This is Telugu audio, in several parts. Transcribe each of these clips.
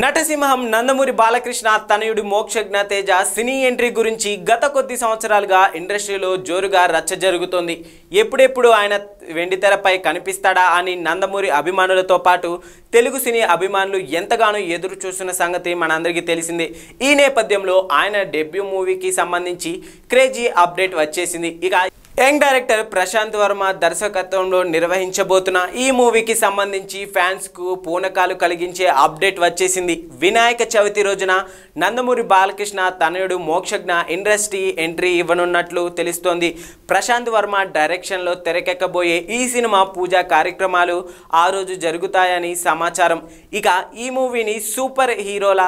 నటసింహం నందమూరి బాలకృష్ణ తనయుడి మోక్షజ్ఞ తేజ సినీ ఎంట్రీ గురించి గత కొద్ది సంవత్సరాలుగా ఇండస్ట్రీలో జోరుగా రచ్చ జరుగుతోంది. ఎప్పుడెప్పుడు ఆయన వెండితెరపై కనిపిస్తాడా అని నందమూరి అభిమానులతో పాటు తెలుగు సినీ అభిమానులు ఎంతగానో ఎదురు చూస్తున్న సంగతి మనందరికీ తెలిసిందే. ఈ నేపథ్యంలో ఆయన డెబ్యూ మూవీకి సంబంధించి క్రేజీ అప్డేట్ వచ్చేసింది. ఇక యంగ్ డైరెక్టర్ ప్రశాంత్ వర్మ దర్శకత్వంలో నిర్వహించబోతున్న ఈ మూవీకి సంబంధించి ఫ్యాన్స్కు పూనకాలు కలిగించే అప్డేట్ వచ్చేసింది. వినాయక చవితి రోజున నందమూరి బాలకృష్ణ తనయుడు మోక్షజ్ఞ ఇండస్ట్రీ ఎంట్రీ ఇవ్వనున్నట్లు తెలుస్తోంది. ప్రశాంత్ వర్మ డైరెక్షన్లో తెరకెక్కబోయే ఈ సినిమా పూజా కార్యక్రమాలు ఆ రోజు జరుగుతాయని సమాచారం. ఇక ఈ మూవీని సూపర్ హీరోల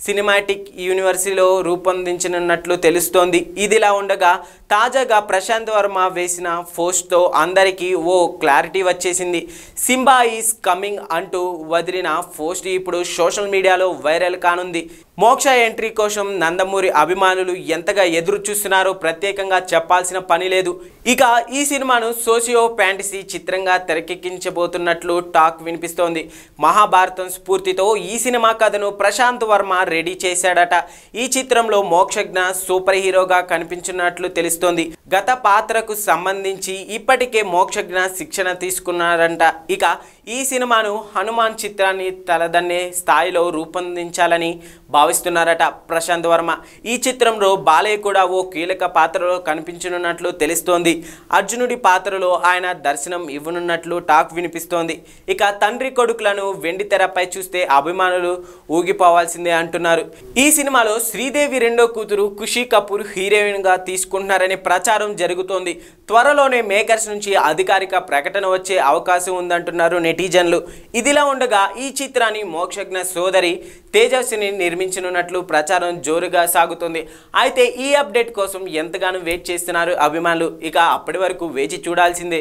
సినిమాటిక్ యూనివర్సిటీలో రూపొందించనున్నట్లు తెలుస్తోంది. ఇదిలా ఉండగా తాజాగా ప్రశాంత్ వర్మ వేసిన పోస్ట్తో అందరికీ ఓ క్లారిటీ వచ్చేసింది. సింబా ఈజ్ కమింగ్ అంటూ వదిలిన పోస్ట్ ఇప్పుడు సోషల్ మీడియాలో వైరల్ కానుంది. మోక్ష ఎంట్రీ కోసం నందమూరి అభిమానులు ఎంతగా ఎదురు చూస్తున్నారో ప్రత్యేకంగా చెప్పాల్సిన పని లేదు. ఇక ఈ సినిమాను సోషియో ఫ్యాంటసీ చిత్రంగా తెరకెక్కించబోతున్నట్లు టాక్ వినిపిస్తోంది. మహాభారతం స్ఫూర్తితో ఈ సినిమా కథను ప్రశాంత్ వర్మ రెడీ చేశాడట. ఈ చిత్రంలో మోక్షజ్ఞ సూపర్ హీరోగా కనిపించినట్లు తెలుస్తోంది. గత పాత్రకు సంబంధించి ఇప్పటికే మోక్షజ్ఞ శిక్షణ తీసుకున్నారంట. ఇక ఈ సినిమాను హనుమాన్ చిత్రాన్ని తలదన్నే స్థాయిలో రూపొందించాలని భావిస్తున్నారట ప్రశాంత్ వర్మ. ఈ చిత్రంలో బాలయ్య కూడా ఓ కీలక పాత్రలో కనిపించనున్నట్లు తెలుస్తోంది. అర్జునుడి పాత్రలో ఆయన దర్శనం ఇవ్వనున్నట్లు టాక్ వినిపిస్తోంది. ఇక తండ్రి కొడుకులను వెండి తెరపై చూస్తే అభిమానులు ఊగిపోవాల్సిందే అంటున్నారు. ఈ సినిమాలో శ్రీదేవి రెండో కూతురు ఖుషీ కపూర్ హీరోయిన్ గా తీసుకుంటున్నారని ప్రచారం జరుగుతోంది. త్వరలోనే మేకర్స్ నుంచి అధికారిక ప్రకటన వచ్చే అవకాశం ఉందంటున్నారు నెటిజన్లు. ఇదిలా ఉండగా ఈ చిత్రాన్ని మోక్షజ్ఞ సోదరి తేజస్విని నిర్మించనున్నట్లు ప్రచారం జోరుగా సాగుతుంది. అయితే ఈ అప్డేట్ కోసం ఎంతగానో వెయిట్ చేస్తున్నారు అభిమానులు. ఇక అప్పటి వరకు వేచి చూడాల్సిందే.